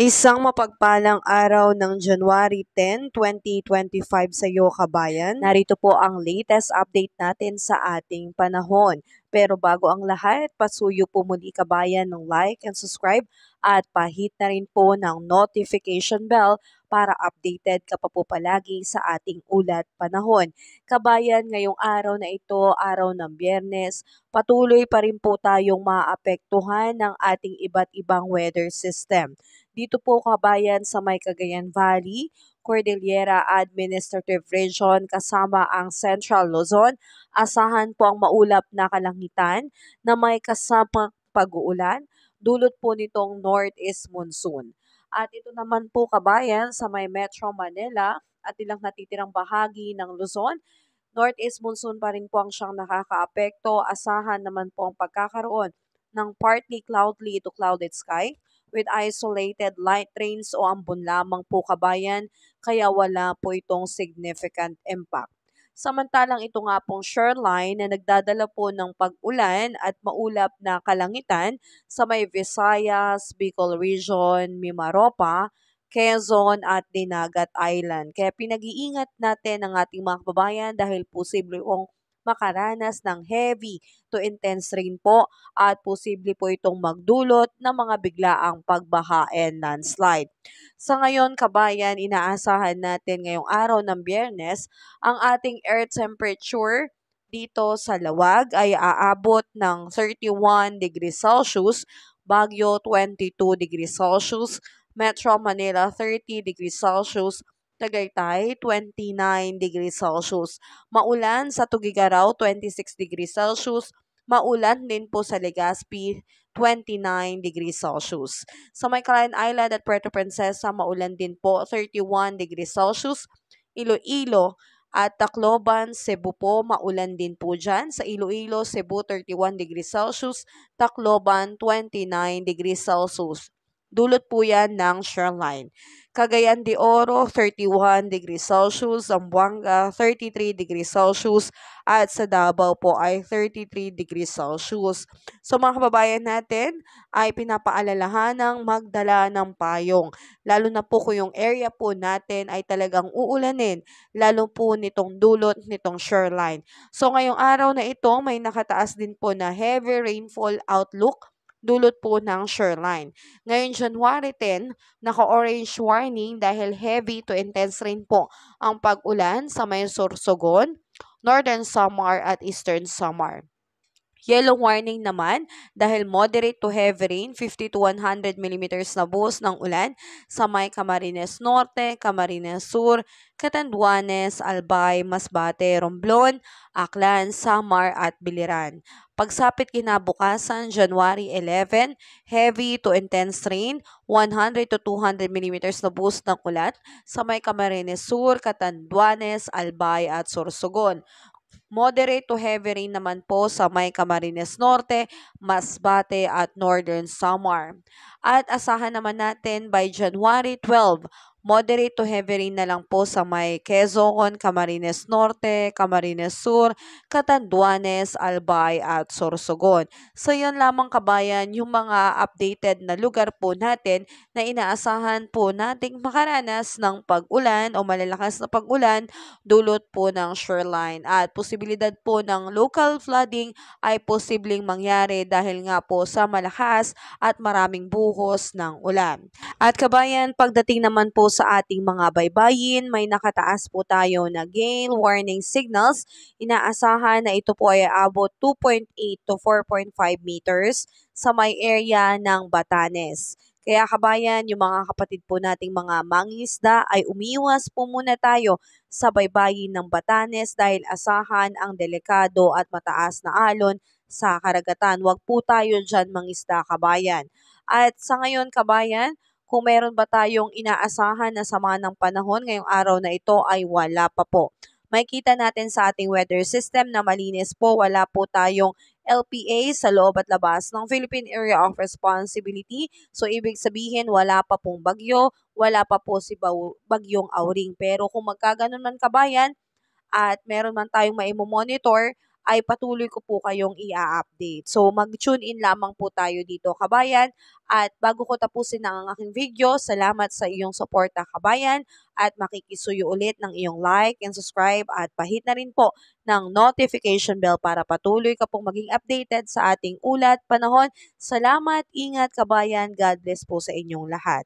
Isang mapagpalang araw ng January 10, 2025 sa iyo kabayan. Narito po ang latest update natin sa ating panahon. Pero bago ang lahat, pasuyo po muli kabayan ng like and subscribe at pahit na rin po ng notification bell para updated ka pa po palagi sa ating ulat panahon. Kabayan, ngayong araw na ito, araw ng Biyernes, patuloy pa rin po tayong maapektuhan ng ating iba't ibang weather system. Dito po kabayan sa may Cagayan Valley, Cordillera Administrative Region kasama ang Central Luzon, asahan po ang maulap na kalangitan na may kasamang pag-uulan, dulot po nitong northeast monsoon. At ito naman po kabayan sa may Metro Manila at ilang natitirang bahagi ng Luzon, northeast monsoon pa rin po ang siyang nakakaapekto. Asahan naman po ang pagkakaroon ng partly cloudy to clouded sky with isolated light rains o ambon lamang po kabayan, kaya wala po itong significant impact. Samantalang ito nga pong shoreline na nagdadala po ng pag-ulan at maulap na kalangitan sa may Visayas, Bicol Region, Mimaropa, Quezon at Dinagat Island. Kaya pinag-iingat natin ang ating mga kababayan dahil posible pong makaranas ng heavy to intense rain po at posible po itong magdulot ng mga biglaang pagbaha and landslide. Sa ngayon, kabayan, inaasahan natin ngayong araw ng Biyernes ang ating air temperature dito sa Lawag ay aabot ng 31 degrees Celsius, Baguio 22 degrees Celsius, Metro Manila 30 degrees Celsius, Tagaytay 29 degrees Celsius. Maulan sa Tugigaraw 26 degrees Celsius, maulan din po sa Legazpi 29 degrees Celsius. Sa may Calan Island at Puerto Princesa, maulan din po 31 degrees Celsius. Iloilo at Tacloban, Cebu po, maulan din po dyan. Sa Iloilo, Cebu 31 degrees Celsius, Tacloban 29 degrees Celsius. Dulot po yan ng shoreline. Cagayan de Oro, 31 degrees Celsius, Zamboanga, 33 degrees Celsius, at sa Davao po ay 33 degrees Celsius. So mga kababayan natin ay pinapaalalahanang magdala ng payong. Lalo na po kung yung area po natin ay talagang uulanin, lalo po nitong dulot nitong shoreline. So ngayong araw na ito may nakataas din po na heavy rainfall outlook, dulot po ng shoreline. Ngayon January 10, naka-orange warning dahil heavy to intense rain po ang pag-ulan sa may Sorsogon, Northern Samar at Eastern Samar. Yellow warning naman dahil moderate to heavy rain, 50 to 100 millimeters na buhos ng ulan sa may Camarines Norte, Camarines Sur, Catanduanes, Albay, Masbate, Romblon, Aklan, Samar at Biliran. Pagsapit kinabukasan, January 11, heavy to intense rain, 100 to 200 millimeters na buhos ng ulan sa may Camarines Sur, Catanduanes, Albay at Sorsogon. Moderate to heavy rain naman po sa may Camarines Norte, Masbate at Northern Samar. At asahan naman natin by January 12, moderate to heavy rain na lang po sa may Quezon, Camarines Norte, Camarines Sur, Catanduanes, Albay at Sorsogon. So yun lamang kabayan yung mga updated na lugar po natin na inaasahan po nating makaranas ng pag-ulan o malalakas na pag-ulan dulot po ng shoreline at posibilidad po ng local flooding ay posibleng mangyari dahil nga po sa malakas at maraming buhos ng ulan. At kabayan, pagdating naman po sa ating mga baybayin, may nakataas po tayo na gale warning signals. Inaasahan na ito po ay abot 2.8 to 4.5 meters sa may area ng Batanes. Kaya kabayan, yung mga kapatid po nating mga mangingisda ay umiwas po muna tayo sa baybayin ng Batanes dahil asahan ang delikado at mataas na alon sa karagatan. Huwag po tayo dyan mangisda kabayan. At sa ngayon kabayan, kung meron ba tayong inaasahan na sama ng panahon ngayong araw na ito ay wala pa po. Makikita natin sa ating weather system na malinis po, wala po tayong LPA sa loob at labas ng Philippine Area of Responsibility. So, ibig sabihin, wala pa pong bagyo, wala pa po si bagyong Auring. Pero kung magkaganon man kabayan, at meron man tayong maimomonitor, ay patuloy ko po kayong i-update. So mag-tune in lamang po tayo dito kabayan, at bago ko tapusin ang aking video, salamat sa iyong suporta kabayan, at makikisuyo ulit ng iyong like and subscribe, at pahit na rin po ng notification bell para patuloy ka pong maging updated sa ating ulat panahon. Salamat, ingat kabayan, God bless po sa inyong lahat.